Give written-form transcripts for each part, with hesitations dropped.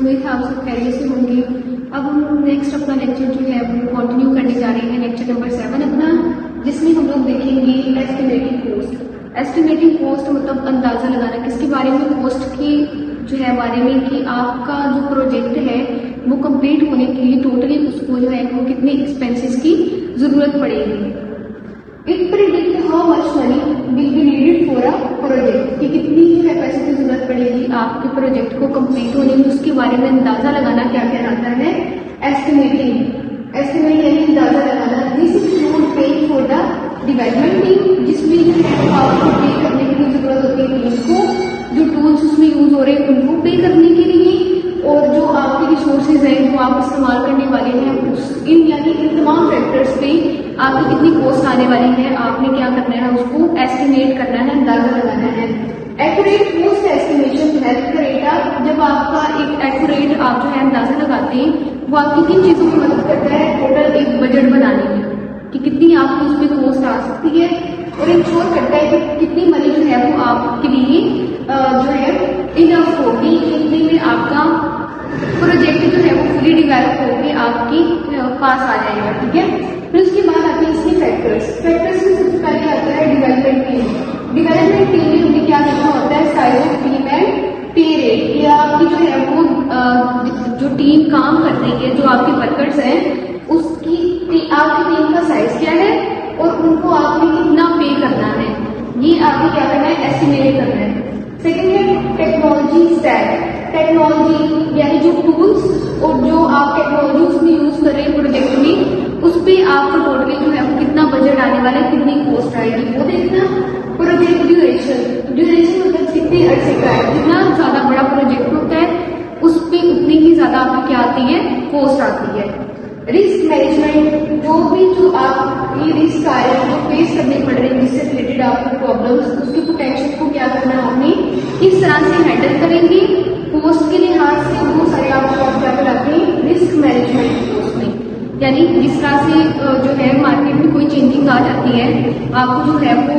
उम्मीद है आप सब खैरियत से होंगे। अब हम नेक्स्ट अपना लेक्चर जो है वो कंटिन्यू करने जा रहे हैं, लेक्चर नंबर 7 अपना, जिसमें हम लोग देखेंगे एस्टिमेटिंग कॉस्ट। एस्टिमेटिंग कॉस्ट मतलब अंदाजा लगाना, किसके बारे में, कॉस्ट की जो है बारे में कि आपका जो प्रोजेक्ट है वो कंप्लीट होने के लिए टोटली उसको जो है वो कितने एक्सपेंसेस की जरूरत पड़ेगी। It predict how much money will be needed for a project, कि कितनी जो है पैसे की जरूरत पड़ेगी आपके प्रोजेक्ट को कंप्लीट होने में, उसके बारे में अंदाजा लगाना क्या कहलाता है, एस्टिमेटिंग। एस्टिमेट यानी अंदाजा लगाना। This include paying for the development team, जिसमें जो है आपको पे करने की जरूरत होती है टीम को, जो टूल्स उसमें यूज हो रहे हैं उनको पे करने के लिए, और जो आपके रिसोर्सेज हैं जो आप इस्तेमाल करने वाले हैं उस यानी इन तमाम फैक्टर्स पे आपकी कितनी कॉस्ट आने वाली है, आपने क्या करना है, उसको एस्टिमेट करना है, अंदाजा लगाना है। एक्यूरेट कॉस्ट एस्टिमेशन हेल्प करेगा, जब आपका एक एक्यूरेट आप जो है अंदाजा लगाते हैं वो आपकी किन चीजों की मदद करता है, टोटल एक बजट बनाने में कि कितनी आपकी उसमें कॉस्ट आ सकती है, और इंश्योर करता है कि कितनी मनी जो है वो आपके लिए जो है इनफ होगी, कितने में आपका प्रोजेक्ट जो है वो फुली डिवेलप होकर आपकी पास आ जाएगा। ठीक है, फिर उसके बाद आते हैं इसके फैक्टर्स। फैक्टर्स में सबसे पहले आता है डेवलपमेंट टीम। डेवलपमेंट टीम में हमें क्या करना होता है, साइज ऑफ टीम एंड पे रेट, कि आपकी जो है वो जो टीम काम कर रही है, जो आपके वर्कर्स हैं उसकी आपकी टीम का साइज क्या है और उनको आपने कितना पे करना है, ये आपने क्या करना है, एस्टिमेट करना है। सेकेंड है टेक्नोलॉजी स्टैक। टेक्नोलॉजी यानी जो टूल्स और जो आप टेक्नोलॉजी उसमें यूज कर रहे हैं प्रोजेक्ट में, उस पर आपका टोटली जो है वो कितना बजट आने वाला है, कितनी कॉस्ट आएगी, वो देखना। Project duration. ड्यूरेशन मतलब कितने अर्से का है, जितना ज्यादा बड़ा प्रोजेक्ट होता है उस पर उतनी ही ज्यादा आपको क्या आती है, कॉस्ट आती है। रिस्क मैनेजमेंट, जो भी जो आप ये रिस्क आ रहे हैं जो फेस करने पड़ रहे हैं, जिससे रिलेटेड आपको प्रॉब्लम्स, उसके पोटेंशियल को क्या करना है आपने, किस तरह से हैंडल करेंगे, कॉस्ट के लिहाज से बहुत सारे आपको क्या कराते हैं, रिस्क मैनेजमेंट उसमें, यानी जिस तरह से जो है मार्केट में कोई चेंजिंग आ जाती है, आपको जो है वो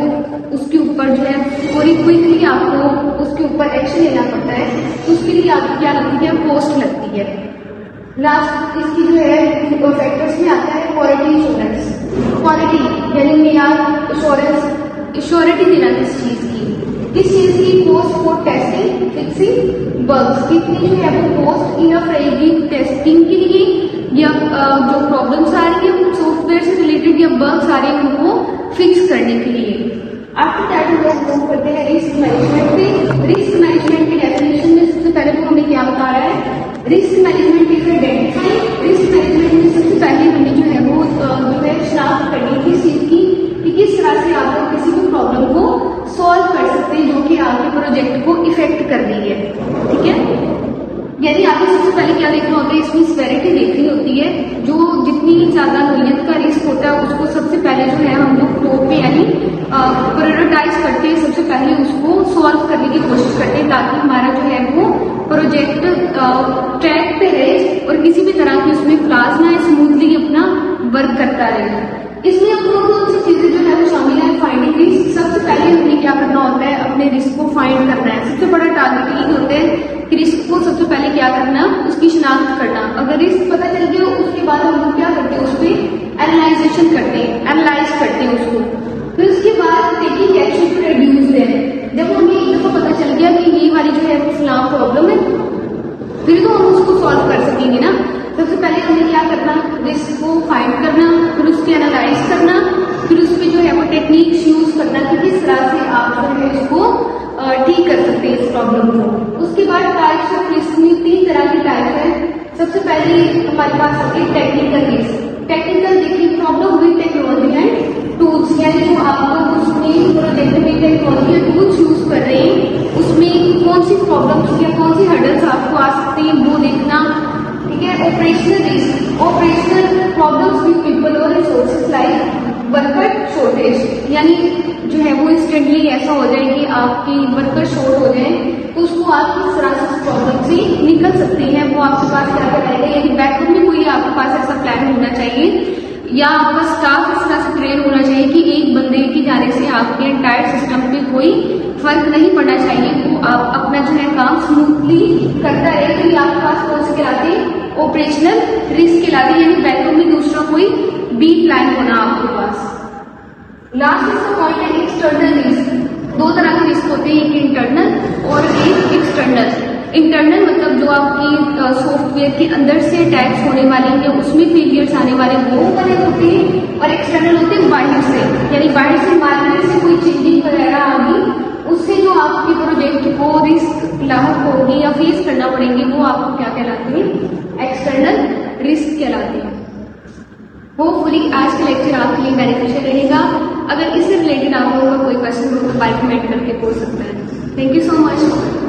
उसके ऊपर जो है पूरी क्विकली आपको उसके ऊपर एक्शन लेना पड़ता है, तो उसके लिए आपको क्या लगती है, कॉस्ट लगती है। लास्ट इसकी जो है फैक्टर्स में आता है क्वालिटी इंश्योरेंस। क्वालिटी यानी मेयार, श्योरिटी देना किस चीज की, cost for testing fixing bugs, कितनी जो है वो कॉस्ट इनफ रहेगी टेस्टिंग के लिए, या जो प्रॉब्लम्स आ रही है सॉफ्टवेयर से रिलेटेड या बग्स आ रही है उनको फिक्स करने के लिए। आफ्टर दैट हम लोग मूव करते हैं रिस्क मैनेजमेंट पे। रिस्क मैनेजमेंट की डेफिनेशन में सबसे पहले वो हमें क्या बता रहा है, risk management is identify. Risk management में सबसे पहले हमें जो है वो जो है शनाख्त करनी है किस चीज की, कि किस तरह से आप लोग किसी भी प्रॉब्लम को सॉल्व कर सकते हैं जो कि आपके प्रोजेक्ट को इफेक्ट कर रही है। ठीक है, यानी आपको सबसे पहले क्या देखना होता है, इसमें सिवेरिटी देखनी होती है, जो जितनी ज्यादा नोयत का रिस्क होता है उसको सबसे पहले जो है हम लोग टॉप पे यानी प्रायोरिटाइज करते हैं, सबसे पहले उसको सॉल्व करने की कोशिश करते हैं, ताकि हमारा जो है वो प्रोजेक्ट ट्रैक पे रहे और किसी भी तरह की उसमें फ्लॉज ना, स्मूथली अपना वर्क करता रहे। इसमें अब कौन सी चीजें जो है वो शामिल है, फाइंडिंग रिस्क। सबसे पहले हमें क्या करना होता है, अपने रिस्क को फाइंड करना है। सबसे बड़ा टारगेट यही होता है कि रिस्क को सबसे पहले क्या करना, उसकी शनाख्त करना। अगर रिस्क पता चल गया उसके बाद हम लोग क्या करते हैं, उस पर एनालाइजेशन करते हैं, एनालाइज करते हैं उसको। फिर उसके बाद टेकिंग एक्शन टू रिड्यूस है। जब हमें एक दफा पता चल गया कि ये वाली जो है वो फलां प्रॉब्लम है, फिर तो हम उसको सॉल्व कर सकेंगे ना। सबसे पहले हमें क्या करना, रिस्क को फाइंड करना, फिर उसके एनालाइज करना, फिर उसमें जो है वो टेक्निक्स यूज करना कि किस तरह से आप जो है इसको ठीक कर सकते हैं इस प्रॉब्लम को। उसके बाद टाइप्स ऑफ रिस्क में 3 तरह के टाइप है। सबसे पहले हमारे पास आती है टेक्निकल रिस्क। टेक्निकल देखिए problem with technology and tools, यानी जो आप लोग उसमें प्रोजेक्ट में टेक्नोलॉजी या टूल्स यूज कर रहे हैं उसमें कौन सी प्रॉब्लम्स या कौन सी हर्डल्स आपको आ सकते हैं वो देखना। ठीक है, operational risk, operational problems with people और रिसोर्सेज लाइक वर्कर शॉर्टेज, यानी जो है वो इंस्टेंटली ऐसा हो जाए कि आपकी वर्कर शॉर्ट हो जाए, तो उसको आप किस तरह से उस प्रॉब्लम से निकल सकते हैं, वो आपके पास क्या कराएगा, यानी बैकअप में कोई आपके पास ऐसा प्लान होना चाहिए, या आपका स्टाफ इस तरह से ट्रेन होना चाहिए कि एक बंदे की जाने से आपके एंटायर सिस्टम पे कोई फर्क नहीं पड़ना चाहिए, वो आप अपना जो है काम स्मूथली करता रहे, तो ये आपके पास कौन से कहलाते हैं, ऑपरेशनल रिस्क कहलाते हैं, यानी बैकअप में दूसरा कोई बी प्लान होना आपके पास। लास्ट इसका पॉइंट है एक्सटर्नल रिस्क। दो तरह के रिस्क होते हैं, एक इंटरनल और एक एक्सटर्नल। इंटरनल मतलब जो आपकी सॉफ्टवेयर के अंदर से अटैक्स होने वाले हैं, उसमें फेलियर्स आने वाले वो वाले होते हैं, और एक्सटर्नल होते हैं बाहर से, यानी बाहर से मार्केट से कोई चेंजिंग वगैरह आ गई, उससे जो आपके प्रोजेक्ट को रिस्क लाहक होगी या फेस करना पड़ेंगे, वो आपको क्या कहलाते हैं, एक्सटर्नल रिस्क कहलाते हैं। होपफुली आज का लेक्चर आपके लिए बेनिफिशियल रहेगा। अगर इससे रिलेटेड आप लोगों का कोई क्वेश्चन हो तो बाय कमेंट करके पूछ सकते हैं। Thank you so much.